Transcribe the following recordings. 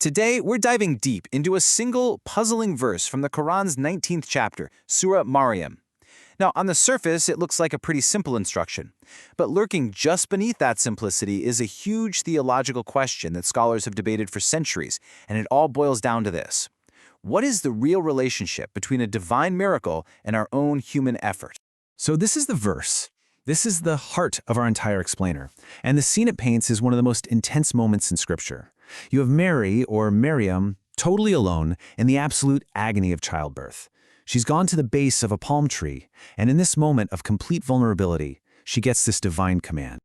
Today, we're diving deep into a single, puzzling verse from the Quran's 19th chapter, Surah Maryam. Now, on the surface, it looks like a pretty simple instruction. But lurking just beneath that simplicity is a huge theological question that scholars have debated for centuries, and it all boils down to this. What is the real relationship between a divine miracle and our own human effort? So this is the verse. This is the heart of our entire explainer. And the scene it paints is one of the most intense moments in Scripture. You have Mary, or Maryam, totally alone in the absolute agony of childbirth. She's gone to the base of a palm tree, and in this moment of complete vulnerability, she gets this divine command.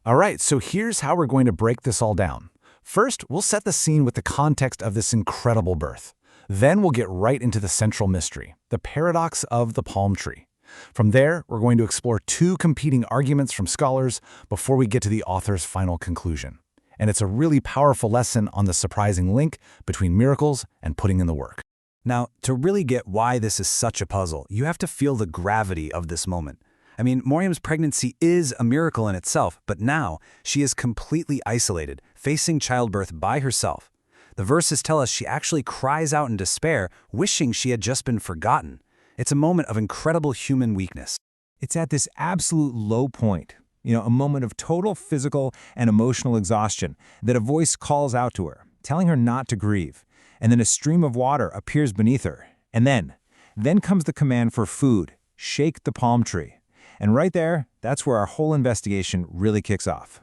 All right, so here's how we're going to break this all down. First, we'll set the scene with the context of this incredible birth. Then we'll get right into the central mystery, the paradox of the palm tree. From there, we're going to explore two competing arguments from scholars before we get to the author's final conclusion. And it's a really powerful lesson on the surprising link between miracles and putting in the work. Now, to really get why this is such a puzzle, you have to feel the gravity of this moment. I mean, Maryam's pregnancy is a miracle in itself, but now she is completely isolated, facing childbirth by herself. The verses tell us she actually cries out in despair, wishing she had just been forgotten. It's a moment of incredible human weakness. It's at this absolute low point, a moment of total physical and emotional exhaustion, that a voice calls out to her, telling her not to grieve. And then a stream of water appears beneath her. And then comes the command for food, shake the palm tree. And right there, that's where our whole investigation really kicks off.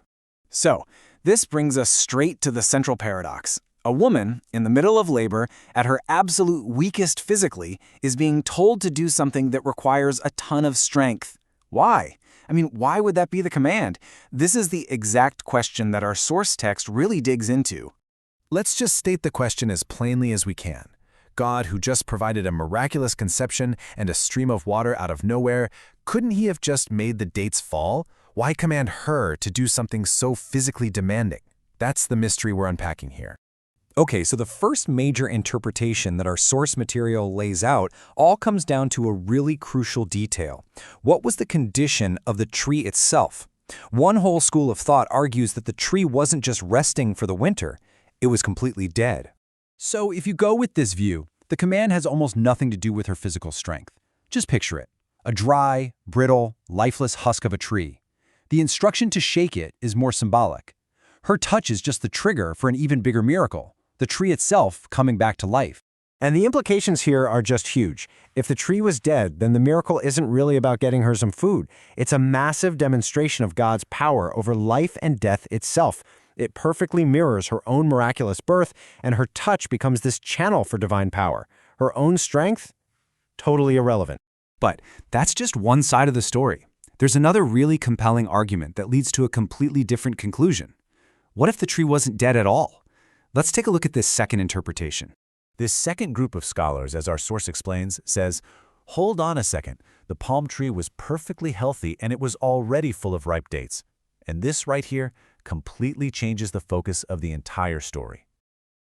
So, this brings us straight to the central paradox. A woman, in the middle of labor, at her absolute weakest physically, is being told to do something that requires a ton of strength. Why? Why would that be the command? This is the exact question that our source text really digs into. Let's just state the question as plainly as we can. God, who just provided a miraculous conception and a stream of water out of nowhere, couldn't he have just made the dates fall? Why command her to do something so physically demanding? That's the mystery we're unpacking here. Okay, so the first major interpretation that our source material lays out all comes down to a really crucial detail. What was the condition of the tree itself? One whole school of thought argues that the tree wasn't just resting for the winter, it was completely dead. So if you go with this view, the command has almost nothing to do with her physical strength. Just picture it, a dry, brittle, lifeless husk of a tree. The instruction to shake it is more symbolic. Her touch is just the trigger for an even bigger miracle, the tree itself coming back to life. And the implications here are just huge. If the tree was dead, then the miracle isn't really about getting her some food. It's a massive demonstration of God's power over life and death itself. It perfectly mirrors her own miraculous birth, and her touch becomes this channel for divine power. Her own strength? Totally irrelevant. But that's just one side of the story. There's another really compelling argument that leads to a completely different conclusion. What if the tree wasn't dead at all? Let's take a look at this second interpretation. This second group of scholars, as our source explains, says, hold on a second, the palm tree was perfectly healthy and it was already full of ripe dates. And this right here completely changes the focus of the entire story.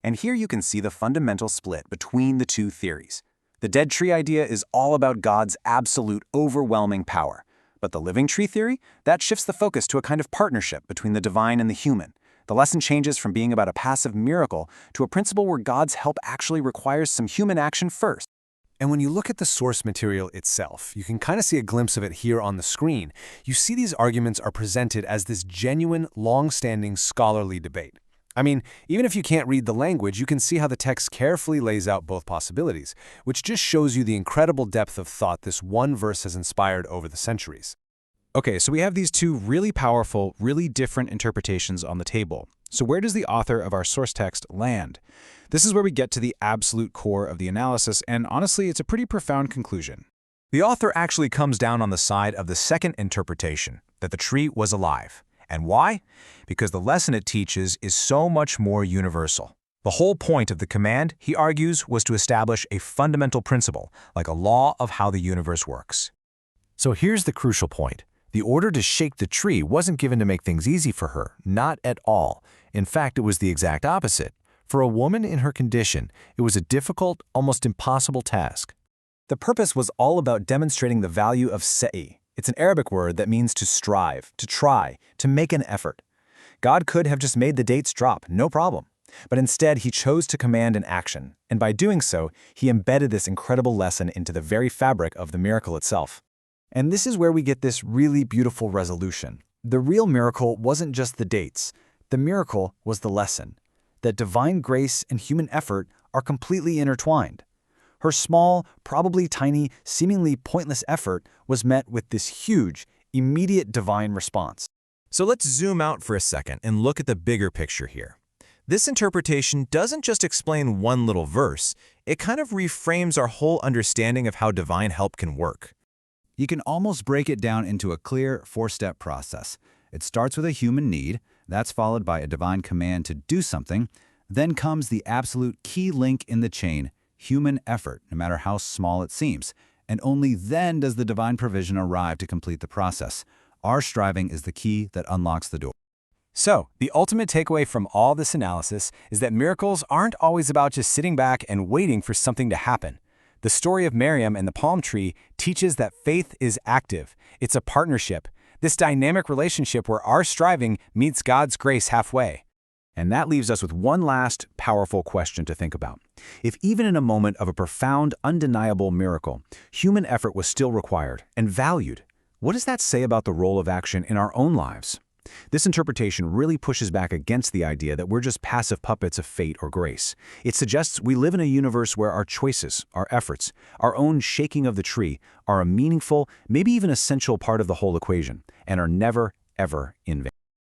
And here you can see the fundamental split between the two theories. The dead tree idea is all about God's absolute overwhelming power. But the living tree theory, that shifts the focus to a kind of partnership between the divine and the human. The lesson changes from being about a passive miracle to a principle where God's help actually requires some human action first. And when you look at the source material itself, you can kind of see a glimpse of it here on the screen. You see these arguments are presented as this genuine, long-standing scholarly debate. Even if you can't read the language, you can see how the text carefully lays out both possibilities, which just shows you the incredible depth of thought this one verse has inspired over the centuries. Okay, so we have these two really powerful, really different interpretations on the table. So where does the author of our source text land? This is where we get to the absolute core of the analysis, and honestly, it's a pretty profound conclusion. The author actually comes down on the side of the second interpretation, that the tree was alive. And why? Because the lesson it teaches is so much more universal. The whole point of the command, he argues, was to establish a fundamental principle, like a law of how the universe works. So here's the crucial point. The order to shake the tree wasn't given to make things easy for her, not at all. In fact, it was the exact opposite. For a woman in her condition, it was a difficult, almost impossible task. The purpose was all about demonstrating the value of sa'i. It's an Arabic word that means to strive, to try, to make an effort. God could have just made the dates drop, no problem. But instead, he chose to command an action, and by doing so, he embedded this incredible lesson into the very fabric of the miracle itself. And this is where we get this really beautiful resolution. The real miracle wasn't just the dates. The miracle was the lesson, that divine grace and human effort are completely intertwined. Her small, probably tiny, seemingly pointless effort was met with this huge, immediate divine response. So let's zoom out for a second and look at the bigger picture here. This interpretation doesn't just explain one little verse, it kind of reframes our whole understanding of how divine help can work. You can almost break it down into a clear four-step process. It starts with a human need, that's followed by a divine command to do something, then comes the absolute key link in the chain, human effort, no matter how small it seems, and only then does the divine provision arrive to complete the process. Our striving is the key that unlocks the door. So, the ultimate takeaway from all this analysis is that miracles aren't always about just sitting back and waiting for something to happen. The story of Maryam and the palm tree teaches that faith is active. It's a partnership, this dynamic relationship where our striving meets God's grace halfway. And that leaves us with one last powerful question to think about. If even in a moment of a profound, undeniable miracle, human effort was still required and valued, what does that say about the role of action in our own lives? This interpretation really pushes back against the idea that we're just passive puppets of fate or grace. It suggests we live in a universe where our choices, our efforts, our own shaking of the tree are a meaningful, maybe even essential part of the whole equation, and are never, ever in vain.